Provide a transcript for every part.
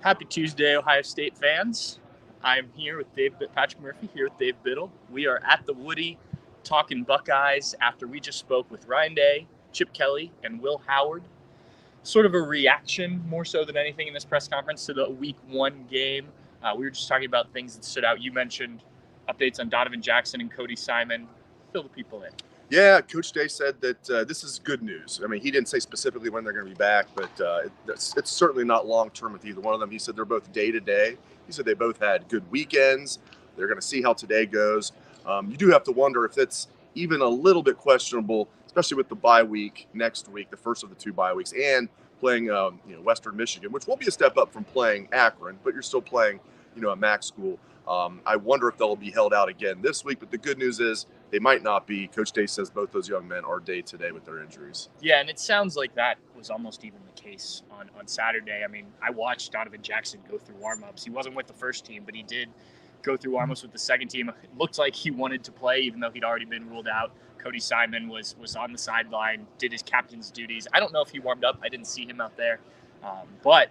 Happy Tuesday, Ohio State fans. I'm here with Patrick Murphy, here with Dave Biddle. We are at the Woody talking Buckeyes after we just spoke with Ryan Day, Chip Kelly, and Will Howard. Sort of a reaction, more so than anything in this press conference, to the Week 1 game. We were just talking about things that stood out. You mentioned updates on Donovan Jackson and Cody Simon. Fill the people in. Yeah, Coach Day said that this is good news. I mean, he didn't say specifically when they're going to be back, but it's certainly not long-term with either one of them. He said they're both day-to-day. He said they both had good weekends. They're going to see how today goes. You do have to wonder if it's even a little bit questionable, especially with the bye week next week, the first of the two bye weeks, and playing Western Michigan, which will be a step up from playing Akron, but you're still playing a MAC school. I wonder if they'll be held out again this week, but the good news is they might not be. Coach Day says both those young men are day to day with their injuries. Yeah, and it sounds like that was almost even the case on Saturday. I mean, I watched Donovan Jackson go through warm-ups. He wasn't with the first team, but he did go through warm-ups with the second team. It looked like he wanted to play, even though he'd already been ruled out. Cody Simon was on the sideline, did his captain's duties. I don't know if he warmed up. I didn't see him out there. But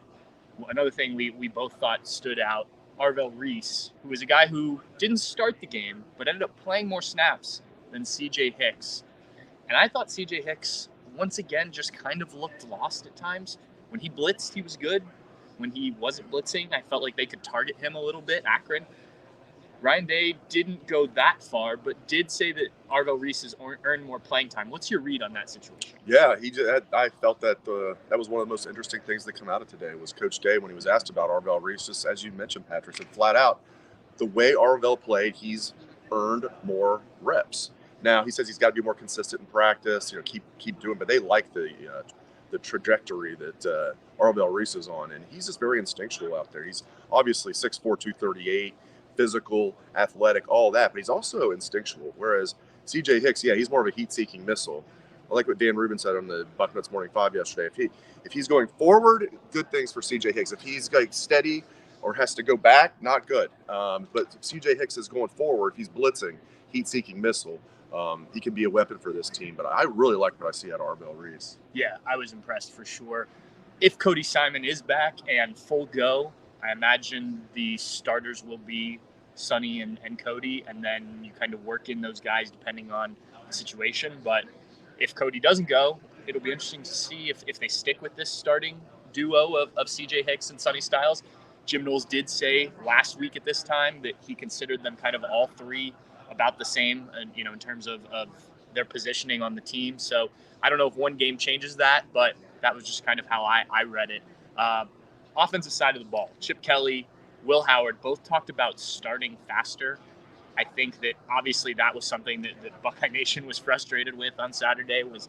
another thing we both thought stood out, Arvell Reese, who was a guy who didn't start the game, but ended up playing more snaps than C.J. Hicks. And I thought C.J. Hicks, once again, just kind of looked lost at times. When he blitzed, he was good. When he wasn't blitzing, I felt like they could target him a little bit, Akron. Ryan Day didn't go that far, but did say that Arvell Reese has earned more playing time. What's your read on that situation? Yeah, I felt that that was one of the most interesting things that come out of today was Coach Day when he was asked about Arvell Reese, just as you mentioned, Patrick, said flat out, the way Arvell played, he's earned more reps. Now, he says he's got to be more consistent in practice, keep doing, but they like the trajectory that Arvell Reese is on, and he's just very instinctual out there. He's obviously 6'4", 238, physical, athletic, all that, but he's also instinctual, whereas C.J. Hicks, he's more of a heat-seeking missile. I like what Dan Rubin said on the Bucknuts Morning 5 yesterday. If he's going forward, good things for C.J. Hicks. If he's like steady or has to go back, not good. But C.J. Hicks is going forward. If he's blitzing, heat-seeking missile, he can be a weapon for this team. But I really like what I see out of Arvell Reese. Yeah, I was impressed for sure. If Cody Simon is back and full go, I imagine the starters will be Sonny and Cody, and then you kind of work in those guys depending on the situation. But if Cody doesn't go, it'll be interesting to see if they stick with this starting duo of C.J. Hicks and Sonny Styles. Jim Knowles did say last week at this time that he considered them kind of all three about the same, in terms of their positioning on the team. So I don't know if one game changes that, but that was just kind of how I read it. Offensive side of the ball, Chip Kelly, Will Howard both talked about starting faster. I think that obviously that was something that Buckeye Nation was frustrated with on Saturday, was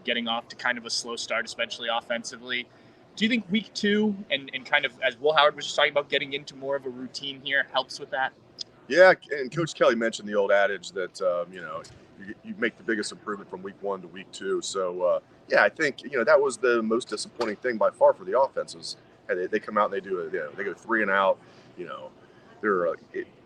getting off to kind of a slow start, especially offensively. Do you think week 2 and kind of, as Will Howard was just talking about, getting into more of a routine here helps with that? Yeah, and Coach Kelly mentioned the old adage that, you make the biggest improvement from week 1 to week 2. So, I think, that was the most disappointing thing by far for the offenses. They come out and they go 3 and out,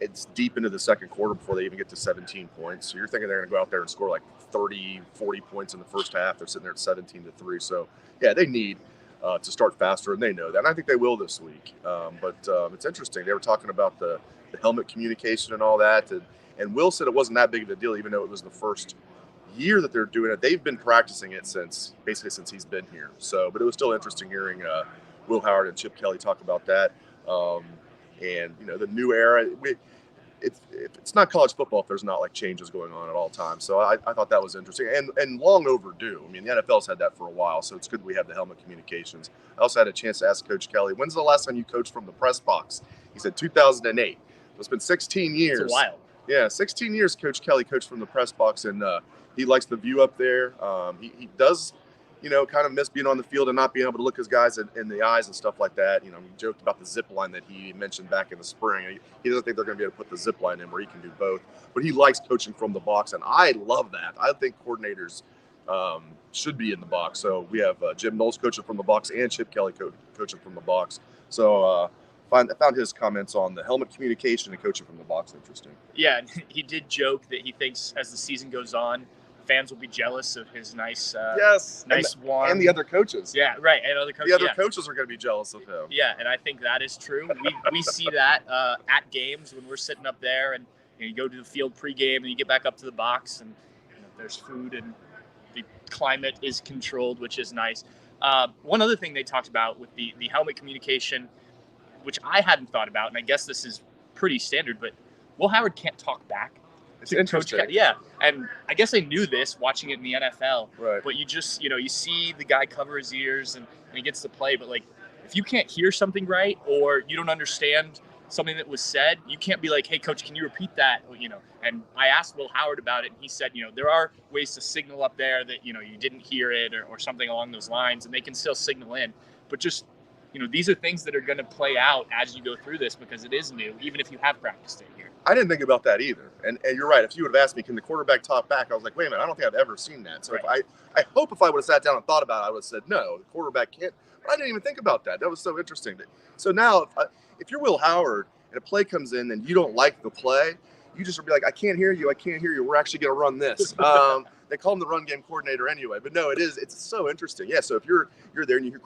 it's deep into the second quarter before they even get to 17 points. So you're thinking they're going to go out there and score like 30, 40 points in the first half. They're sitting there at 17-3. So, they need to start faster, and they know that. And I think they will this week. But it's interesting. They were talking about the helmet communication and all that. And Will said it wasn't that big of a deal, even though it was the first year that they're doing it. They've been practicing it since he's been here. So, but it was still interesting hearing Will Howard and Chip Kelly talk about that. And the new era. It's not college football if there's not like changes going on at all times. So I thought that was interesting and long overdue. I mean, the NFL's had that for a while, so it's good we have the helmet communications. I also had a chance to ask Coach Kelly, when's the last time you coached from the press box? He said 2008. It's been 16 years. It's a while. Yeah, 16 years Coach Kelly coached from the press box, and he likes the view up there. He does, kind of miss being on the field and not being able to look his guys in the eyes and stuff like that. He joked about the zip line that he mentioned back in the spring. He doesn't think they're going to be able to put the zip line in where he can do both. But he likes coaching from the box, and I love that. I think coordinators should be in the box. So we have Jim Knowles coaching from the box and Chip Kelly coaching from the box. So I found his comments on the helmet communication and coaching from the box interesting. Yeah, and he did joke that he thinks as the season goes on, fans will be jealous of his nice wand. And the other coaches. Yeah, right. And other coaches. The other coaches are going to be jealous of him. Yeah, and I think that is true. We see that at games when we're sitting up there, and you go to the field pregame, and you get back up to the box, and there's food, and the climate is controlled, which is nice. One other thing they talked about with the helmet communication, which I hadn't thought about, and I guess this is pretty standard, but Will Howard can't talk back. It's interesting. Yeah, and I guess I knew this watching it in the NFL. Right. But you just, you see the guy cover his ears and he gets to play. But, like, if you can't hear something right or you don't understand something that was said, you can't be like, hey, coach, can you repeat that? And I asked Will Howard about it, and he said, there are ways to signal up there that, you didn't hear it or something along those lines, and they can still signal in. But just, these are things that are going to play out as you go through this because it is new, even if you have practiced it here. I didn't think about that either. And you're right. If you would have asked me, can the quarterback talk back? I was like, wait a minute, I don't think I've ever seen that. So right. I hope if I would have sat down and thought about it, I would have said, no, the quarterback can't. But I didn't even think about that. That was so interesting. So now if you're Will Howard and a play comes in and you don't like the play, you just would be like, I can't hear you. We're actually going to run this. They call him the run game coordinator anyway. But no, it's so interesting. Yeah, so if you're there and you hear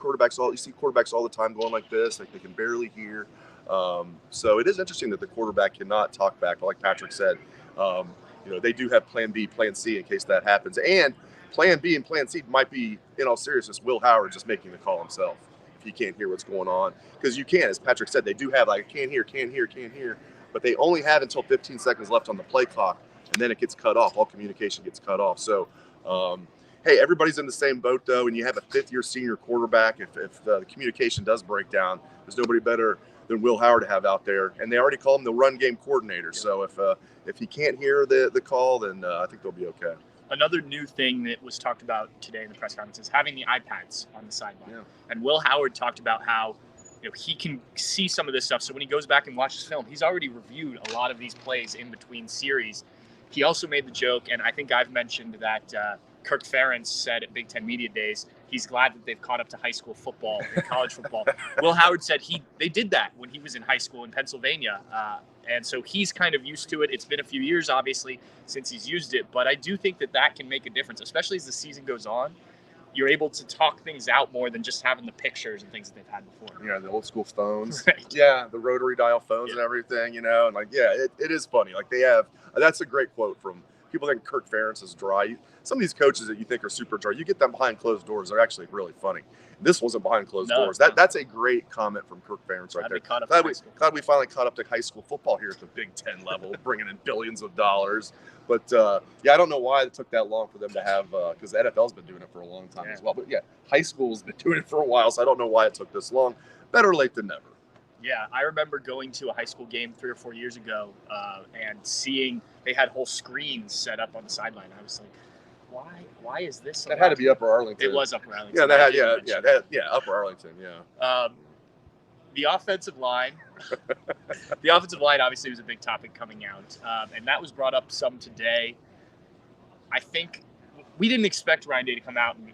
you see quarterbacks all the time going like this, like they can barely hear. So it is interesting that the quarterback cannot talk back. Like Patrick said, they do have plan B, plan C in case that happens. And plan B and plan C might be, in all seriousness, Will Howard just making the call himself if he can't hear what's going on. Because you can, as Patrick said, they do have like can't hear. But they only have until 15 seconds left on the play clock, and then it gets cut off. All communication gets cut off. So, hey, everybody's in the same boat, though, and you have a fifth-year senior quarterback. If the communication does break down, there's nobody better than Will Howard to have out there. And they already call him the run game coordinator. So if he can't hear the call, then I think they'll be okay. Another new thing that was talked about today in the press conference is having the iPads on the sideline. Yeah. And Will Howard talked about how he can see some of this stuff. So when he goes back and watches film, he's already reviewed a lot of these plays in between series. He also made the joke, and I think I've mentioned that Kirk Ferentz said at Big Ten Media Days, he's glad that they've caught up to high school football and college football. Will Howard said they did that when he was in high school in Pennsylvania. And so he's kind of used to it. It's been a few years, obviously, since he's used it. But I do think that can make a difference, especially as the season goes on. You're able to talk things out more than just having the pictures and things that they've had before. Yeah, the old school phones. Right. Yeah, the rotary dial phones and everything, and like, yeah, it is funny. Like they have, that's a great quote from people think Kirk Ferentz is dry. Some of these coaches that you think are super dry, you get them behind closed doors, they're actually really funny. This wasn't behind closed doors. That's a great comment from Kirk Ferentz right there. Glad we finally caught up to high school football here at the Big Ten level, bringing in billions of dollars. But yeah, I don't know why it took that long for them to have, because the NFL's been doing it for a long time as well. But yeah, high school's been doing it for a while, so I don't know why it took this long. Better late than never. Yeah, I remember going to a high school game 3 or 4 years ago and seeing they had whole screens set up on the sideline. I was like, why is this? That had to be Upper Arlington. It was Upper Arlington. Yeah, Upper Arlington. Yeah. The offensive line. The offensive line obviously was a big topic coming out, and that was brought up some today. I think we didn't expect Ryan Day to come out and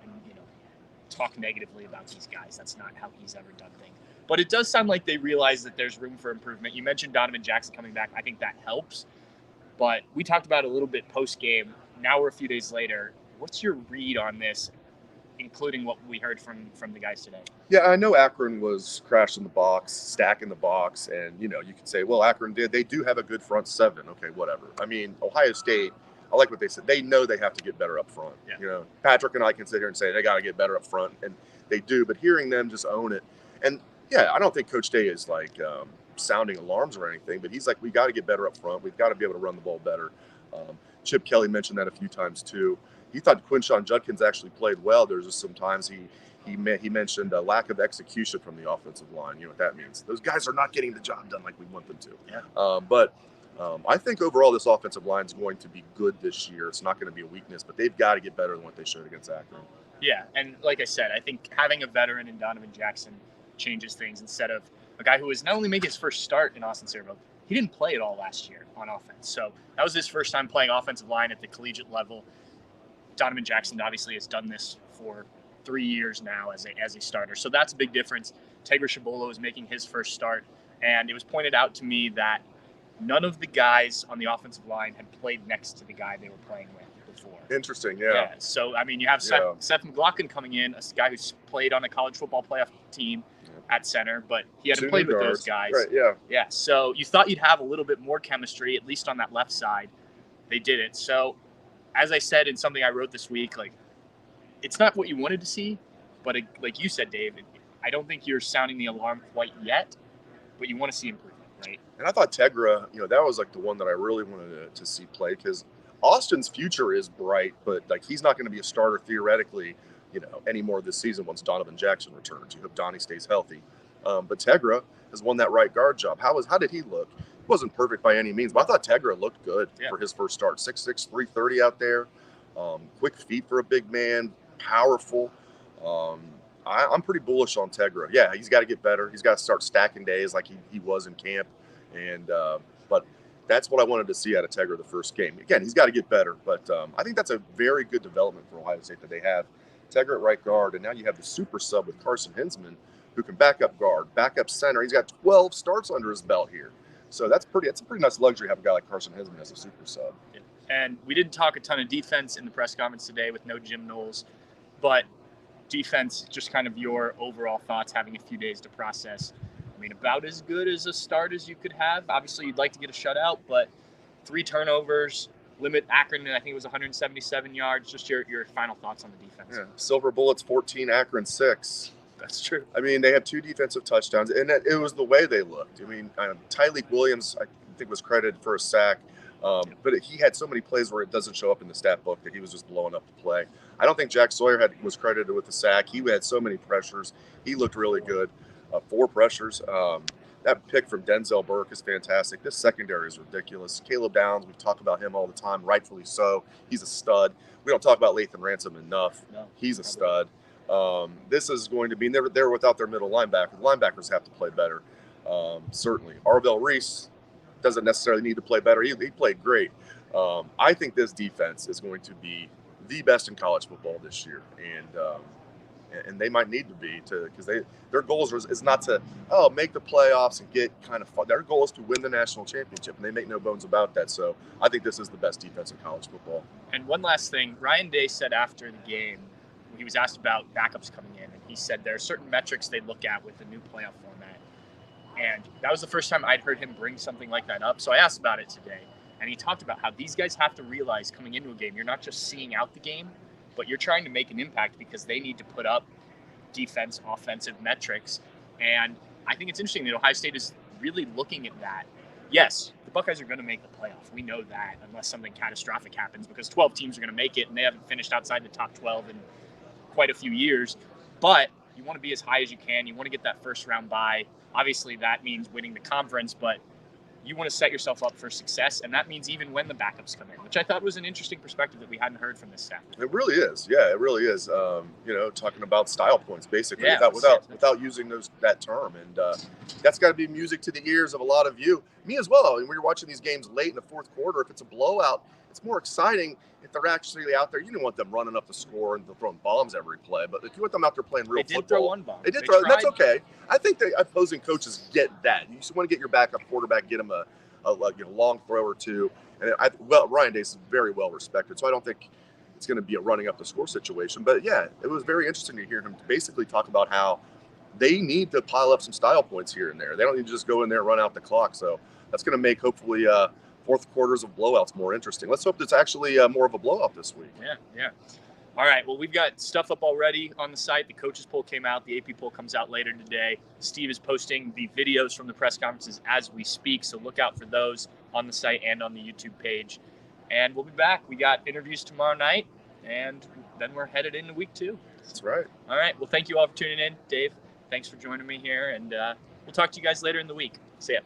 talk negatively about these guys. That's not how he's ever done things. But it does sound like they realize that there's room for improvement. You mentioned Donovan Jackson coming back. I think that helps. But we talked about it a little bit post-game. Now we're a few days later. What's your read on this, including what we heard from the guys today? Yeah, I know Akron was crashed in the box, stack in the box, and you can say, well, Akron they do have a good front seven. Okay, whatever. I mean, Ohio State, I like what they said. They know they have to get better up front. Yeah. Patrick and I can sit here and say they got to get better up front, and they do. But hearing them just own it, and yeah, I don't think Coach Day is like sounding alarms or anything, but he's like, we got to get better up front. We've got to be able to run the ball better. Chip Kelly mentioned that a few times too. He thought Quinshon Judkins actually played well. There's just sometimes he mentioned a lack of execution from the offensive line. You know what that means? Those guys are not getting the job done like we want them to. Yeah. But I think overall this offensive line is going to be good this year. It's not going to be a weakness, but they've got to get better than what they showed against Akron. Yeah, and like I said, I think having a veteran in Donovan Jackson changes things instead of a guy who was not only making his first start in Austin Cedarville, he didn't play at all last year on offense. So that was his first time playing offensive line at the collegiate level. Donovan Jackson obviously has done this for 3 years now as a starter. So that's a big difference. Tegra Shabolo is making his first start. And it was pointed out to me that none of the guys on the offensive line had played next to the guy they were playing with. before. Interesting, yeah. So, I mean, you have Seth McLaughlin coming in, a guy who's played on a college football playoff team at center, but he hadn't played with those guys. Right, yeah. Yeah, so you thought you'd have a little bit more chemistry, at least on that left side. They didn't. So, as I said in something I wrote this week, like, it's not what you wanted to see, but like you said, David, I don't think you're sounding the alarm quite yet, but you want to see improvement, right? And I thought Tegra, that was like the one that I really wanted to see play, because Austin's future is bright, but like he's not going to be a starter theoretically, anymore this season once Donovan Jackson returns. You hope Donnie stays healthy. But Tegra has won that right guard job. How did he look? He wasn't perfect by any means, but I thought Tegra looked good for his first start. 6'6", 330 out there. Quick feet for a big man, powerful. I'm pretty bullish on Tegra. Yeah, he's got to get better. He's got to start stacking days like he was in camp. But that's what I wanted to see out of Tegra the first game. Again, he's got to get better. But I think that's a very good development for Ohio State, that they have Tegra at right guard, and now you have the super sub with Carson Hinsman, who can back up guard, back up center. He's got 12 starts under his belt here. So that's a pretty nice luxury to have a guy like Carson Hinsman as a super sub. Yeah. And we didn't talk a ton of defense in the press conference today with no Jim Knowles, but defense, just kind of your overall thoughts, having a few days to process. I mean, about as good as a start as you could have. Obviously, you'd like to get a shutout, but 3 turnovers, limit Akron, I think it was 177 yards. Just your final thoughts on the defense. Yeah. Silver Bullets 14, Akron 6. That's true. I mean, they had 2 defensive touchdowns, and it was the way they looked. I mean, Tyleek Williams, I think, was credited for a sack. But he had so many plays where it doesn't show up in the stat book that he was just blowing up the play. I don't think Jack Sawyer was credited with the sack. He had so many pressures. He looked really good. 4 pressures. That pick from Denzel Burke is fantastic. This secondary is ridiculous. Caleb Downs, we talk about him all the time, rightfully so. He's a stud. We don't talk about Lathan Ransom enough. No, he's a stud. This is going to be they're without their middle linebacker. The linebackers have to play better. Certainly. Arvell Reese doesn't necessarily need to play better. He played great. I think this defense is going to be the best in college football this year, and they might need to be, because their goals is not to make the playoffs and get kind of fun. Their goal is to win the national championship, and they make no bones about that. So I think this is the best defense in college football. And one last thing, Ryan Day said after the game, he was asked about backups coming in, and he said there are certain metrics they look at with the new playoff format. And that was the first time I'd heard him bring something like that up. So I asked about it today. And he talked about how these guys have to realize coming into a game, you're not just seeing out the game, but you're trying to make an impact, because they need to put up defense, offensive metrics. And I think it's interesting that Ohio State is really looking at that. Yes, the Buckeyes are going to make the playoff. We know that, unless something catastrophic happens, because 12 teams are going to make it, and they haven't finished outside the top 12 in quite a few years. But you want to be as high as you can. You want to get that first round bye. Obviously, that means winning the conference, but you want to set yourself up for success, and that means even when the backups come in, which I thought was an interesting perspective that we hadn't heard from this staff. It really is. Yeah, it really is. Talking about style points, basically, without using that term. And that's got to be music to the ears of a lot of you. Me as well. I mean, when you're watching these games late in the fourth quarter, if it's a blowout, it's more exciting if they're actually out there. You don't want them running up the score and throwing bombs every play, but if you want them out there playing real football. They did throw one bomb. They did throw. That's okay. I think the opposing coaches get that. You just want to get your backup quarterback, get him a long throw or two. And Ryan Day is very well respected, so I don't think it's going to be a running up the score situation. But yeah, it was very interesting to hear him basically talk about how they need to pile up some style points here and there. They don't need to just go in there and run out the clock. So that's going to make hopefully fourth quarters of blowouts more interesting. Let's hope it's actually more of a blowout this week. Yeah. All right, well, we've got stuff up already on the site. The coaches poll came out. The AP poll comes out later today. Steve is posting the videos from the press conferences as we speak, so look out for those on the site and on the YouTube page. And we'll be back. We got interviews tomorrow night, and then we're headed into week 2. That's right. All right, well, thank you all for tuning in. Dave, thanks for joining me here, and we'll talk to you guys later in the week. See ya.